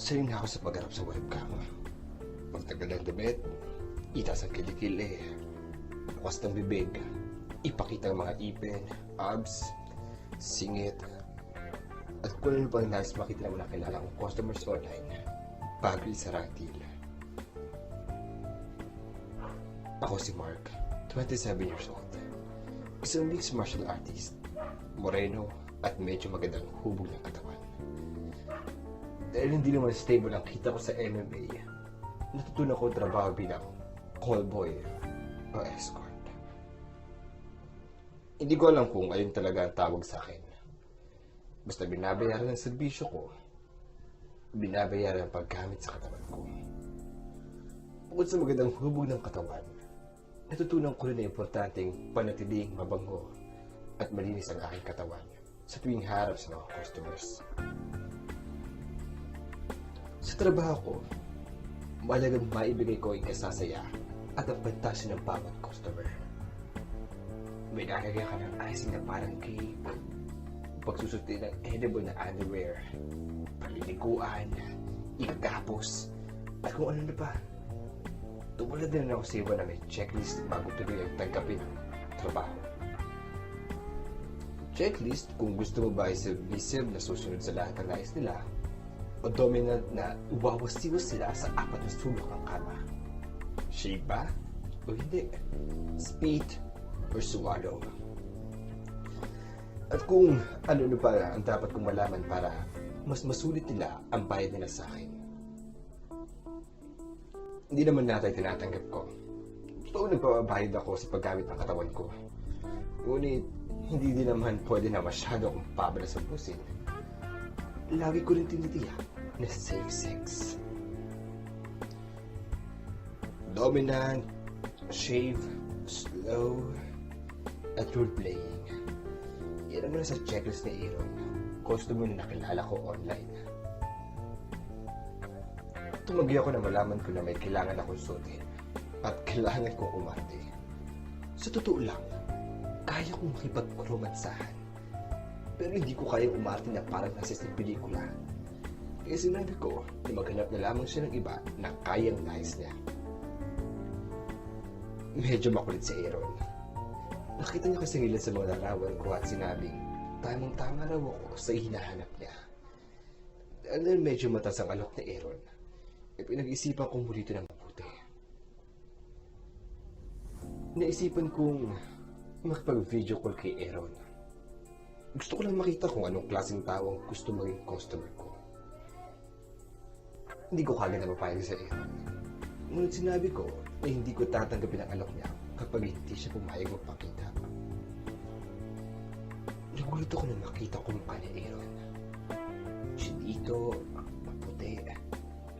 Sanay na ako sa pagharap sa webcam. Pagtagal ng damit, itaas ang kilikili, bukas ng bibig, ipakita ang mga ipin, abs, singit, at kung ano pang nais makita ng mga kilala kong customers online, bago sa ratil. Ako si Mark, 27 years old. Isang mixed martial artist, moreno at medyo magandang hubog ng katawan. Dahil hindi naman stable ang kita ko sa MMA, natutunan ko trabaho bilang callboy o escort. Hindi ko alam kung ayun talaga ang tawag sa akin. Basta binabayaran ng serbisyo ko, binabayaran ang paggamit sa katawan ko. Bukod sa magandang hubog ng katawan, natutunan ko rin na importanteng panatiling mabango at malinis ang aking katawan sa tuwing harap sa mga customers. Sa trabaho ko, mahalagang maibigay ko ang kasasaya at ang pantasya ng bawat customer. May nakagaya ka ng icing na parang cake, pagsusuti ng edible na underwear, paliliguan, ikagapos, at kung ano na pa. Tumulad din ako sa iba na may checklist bago tuloy ang tanggapin ng trabaho. Checklist kung gusto mo ba ay submissive na susunod sa lahat ng nais nila, o dominant na uwawasiwas sila sa apat na sulok ng kama. Shave ba? O hindi? Spit or swallow? At kung ano na pa ang dapat kong malaman para mas masulit nila ang bayad nila sa akin. Hindi naman natin tinatanggap ko. Totoo nagpapabayad ako sa paggamit ng katawan ko. Ngunit, hindi din naman pwede na masyado akong pabala sa pusin. Lagi ko rin tinitiyak na safe sex. Dominant, shave, slow, at role-playing. Yan naman sa checklist ni Aaron. Customer na nakilala ko online. Tumagi ako na malaman ko na may kailangan akong suotin at kailangan kong umarte. Sa totoo lang, kaya kong makipag-romansahan. Pero hindi ko kayang umarte na parang nasa sa pelikula. Kaya sinabi ko na maghanap na lamang siya ng iba na kayang nais niya. Medyo makulit si Aaron. Nakita niya kasi nila sa mga larawan ko at sinabing tamang-tama raw ako sa hinahanap niya. Dahil medyo matas ang alok ni Aaron, pinag-isipan kong muli ito ng mabuti. Naisipan kong makipag-video call kay Aaron. Gusto ko lang makita kung anong klaseng tao ang gusto maging customer ko. Hindi ko kagad na mapayag sa Aaron. Ngunit sinabi ko na hindi ko tatanggapin ang alok niya kapag hindi siya pumayag magpakita. Nagulat ako na makita ko mukha ni Aaron. Chinito, maputi,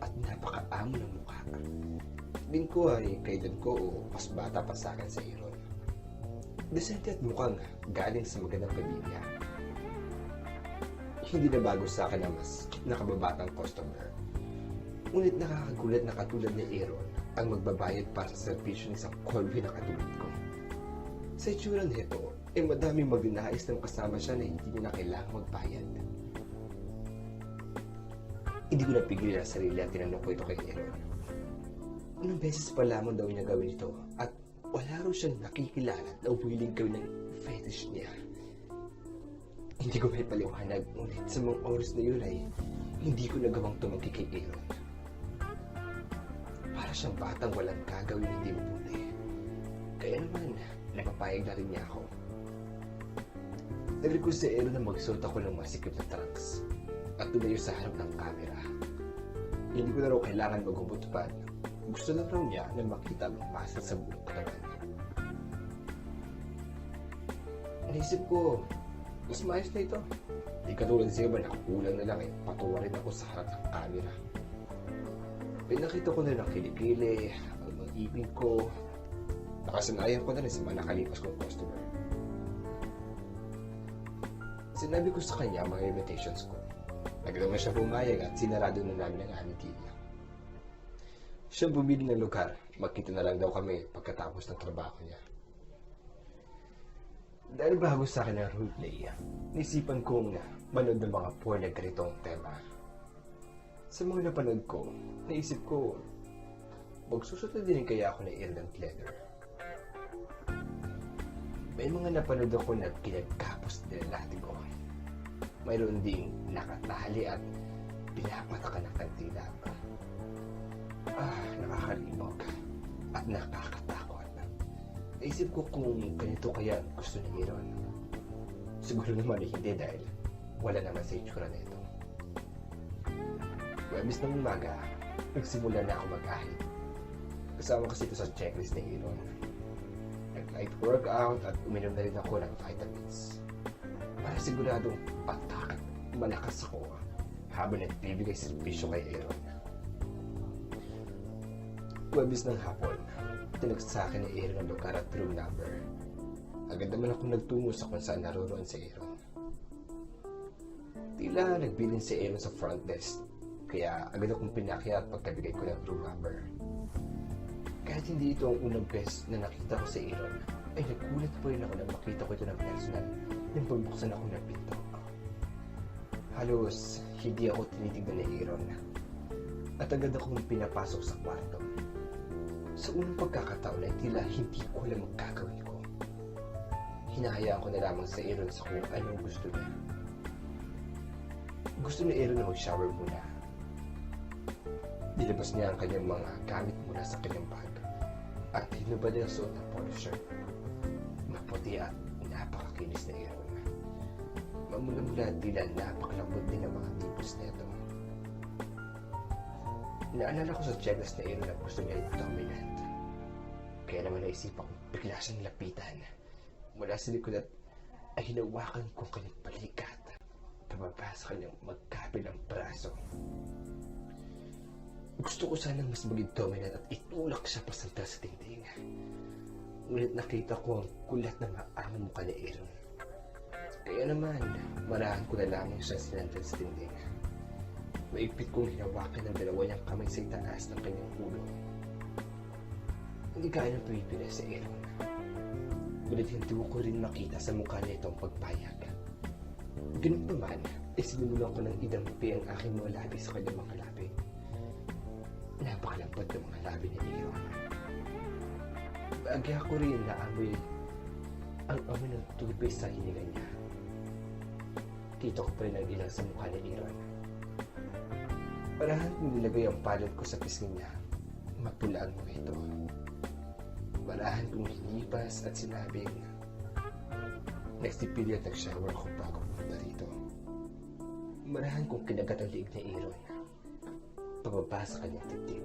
at napakaamo ng mukha. Tingin ko ay kailan ko o mas bata pa sa akin sa Aaron. Decente at mukhang galing sa magandang pamilya. Hindi na bago sa akin na mas nakababatang customer. Ngunit nakakagulat na katulad ni Aaron ang magbabayad para sa servisyo ng isang callboy na katulad ko. Sa itsura nito, madaming magdinais ng kasama siya na hindi niya na kailangang magbayad. Hindi ko napigil ang sarili at tinanong ko ito kay Aaron. Unang beses pa lamang daw niya gawin ito at wala raw siyang nakikilala na willing gawin ng fetish niya. Hindi ko may paliwanag, ngunit sa mga oras na yun ay hindi ko nagawang tumanggi kay Aaron. Para siyang batang walang gagawin hindi mabuti. Kaya naman, napapayag na rin niya ako. Nag-request si Aaron na magsuot ako ng masikip na trunks at tumayo sa harap ng camera. Hindi ko na raw kailangan maghubot pa. Gusto lang raw niya na makita ang muscle sa buong katawan. Naisip ko, mas maayos na ito. Di katulad siya ba nakakulang na lang patuwa rin ako sa harap ng camera. Pinakita ko na ng kilikili, ang mga ipin ko. Nakasanayan ko na rin sa mga nakalipas kong customer. Sinabi ko sa kanya ang mga limitations ko. Nagdaman siya pumayag at sinarado na namin ang aming deal. Siya bumili ng lugar. Magkita na lang daw kami pagkatapos ng trabaho niya. Dahil bago sa akin ang roleplay, nisipan kong manood ng mga porn na ganitong tema. Sa mga napanood ko, naisip ko, magsusunod din kaya ako ng Aaron ng leather. May mga napanood ako na kinagkapos nila lahat ko. Mayroon ding nakatali at pinapatakan ng kantila. Nakakalibog at nakakatakot. Naisip ko kung ganito kaya gusto ni Aaron. Siguro naman hindi dahil wala naman sa itsura nito. Webis ng umaga, nagsimula na ako mag-ahit. Kasama kasi ito sa checklist ni Aaron. Nag-light workout at uminom na rin ako ng vitamins. Para siguradong patak at malakas ako habang nagbibigay servisyo kay Aaron. Webis ng hapon, tinag sa akin ni Aaron ang lugar at room number. Agad naman ako nagtungo sa kung saan naroon si Aaron. Tila nagbilin si Aaron sa front desk, kaya agad akong pinakyat pagkabigay ko ng room number. Kahit hindi ito ang unang beses na nakita ko si Aaron, ay nagulat pa rin ako na makita ko ito ng personal nang pagbuksan ako ng pinto. Halos hindi ako tinitignan ni Aaron at agad akong pinapasok sa kwarto. Sa unang pagkakataon ay tila hindi ko alam ang gagawin ko. Hinahayaan ko na lamang sa Aaron sa kung anong gusto niya. Gusto ni Aaron na mag-shower muna. Nilabas niya ang kanyang mga gamit mula sa kanyang bag at hinubad niya ang suot ng polo shirt. Maputi at napakakinis na Aaron. Mamula-mula tila napakalambot din ang mga tipos nito. Naalala ko sa checklist na Aaron na gusto niya ay dominant. Kaya naman naisipan ko bigla siyang lapitan. Mula sa likod at ay hinawakan ko kanyang balikat. Pababa sa kanyang magkabilang braso. Gusto ko sanang mas maging dominant at itulak siya pasalta sa dingding. Ngunit nakita ko ang kulat na maamang mukha ni Aaron. Kaya naman, marahan ko na lamang siya sinandan sa dingding. Maigpit kong hinawakan ng dalawa niyang kamay sa itaas ng kanyang ulo. Hindi kaya nang Pilipinas si Aaron. Ngunit hindi ko rin makita sa mukha niya itong pagpayag. Ganun naman, sinulunan ko ng idampi ang aking mga labi sa kanyang mga labi. Napakalampad ng mga labi ni Aaron. Bagya ko rin naamoy ang amoy ng tubig sa hininga niya. Dito ko pa rin ang ilang sa mukha ni Aaron. Parahan kong nilagay ang palad ko sa pisngi niya, mapula ang mga ito. Parahan kong hinipas at sinabing, nagsipili at nag-shower ko bago pumunta dito. Marahan kong kinagat ang liig ni Aaron. Pababa sa kanyang tibtib.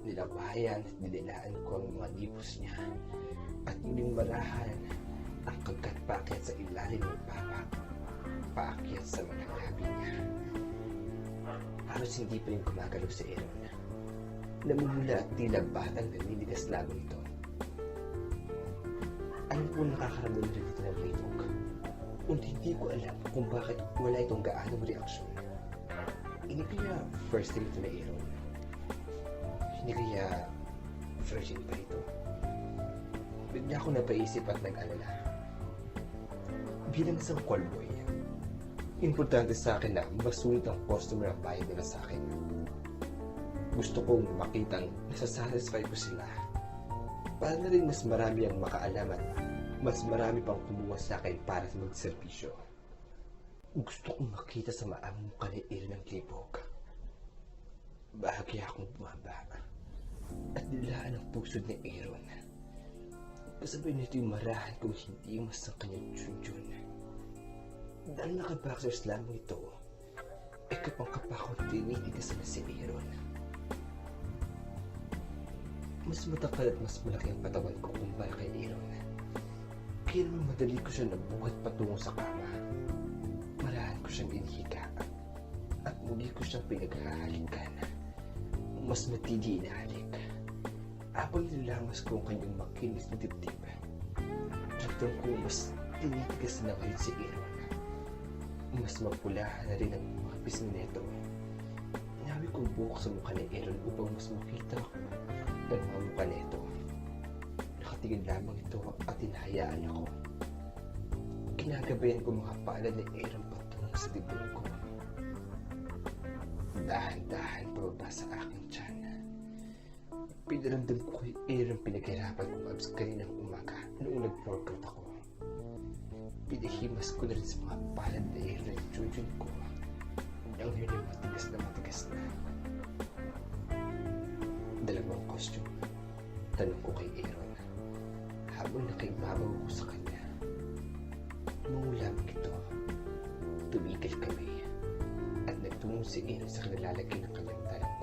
Nilawayan at nilinaan ko ang mga nipos niya at muling marahan ang kagat paakyat sa ilalim ng papa, paakyat sa mga labi niya. Halos hindi pa rin gumagalaw si Aaron. Namumula at tila batang naninigas lamang ito. Alam ko nakakaramdam rin ito ng ribog. Ngunit hindi ko alam kung bakit wala itong gaanong reaksyon. Hindi kaya first time ito na Aaron. Hindi kaya virgin pa ito. Bigla ako napaisip at nag-alala. Bilang isang callboy, importante sa akin na masulit ang customer ang bayad nila sa akin. Gusto kong makitang nasasatisfy ko sila. Para na rin mas marami ang makaalam at mas marami pang kumuha sa akin para sa magservisyo. Gusto kong makita sa maamong mukha ni Aaron ng libog. Bahagya akong bumaba at nilaan ang puso ni Aaron. Kasabay nito yung marahan kung hindi mas ang kanyang tsun-tsun. Dahil naka-boxers lamang ito, ay kapang-kapa akong tinitigas na si Aaron. Mas matakal at mas malaki ang patawan ko kumpara kay Aaron. Kaya naman madali ko siya nabuhat patungo sa kama. Marahan ko siyang inihiga at muli ko siyang pinaghahalikan. Mas matindi inahalik. Habang nilamas ko ang kanyang makinis na dibdib, ramdam ko mas tinitigas na ngayon si Aaron. Mas mapula na rin ang mga pisngi nito. Inawi ko buhok sa mukha ni Aaron upang mas makita ko ang mga mukha nito. Nakatingin lamang ito at hinahayaan ako. Kinagabayan ko mga palad ni Aaron patungo sa dibdib ko. dahan-dahan pababa sa aking tiyan. Pinaramdam ko kay Aaron pinaghirapan kong abs kaninang umaga noong nag-workout ako. Pinahimas ko na rin sa mga palad na air na chujun ko. Ang yun yung matigas na. Dalawang costume. Tanong ko kay Aaron. Habang nakaibabaw ko sa kanya. Maulamang ito. Tumigil kami. At nagtungo si Aaron sa kanilalagay ng kanyang dala.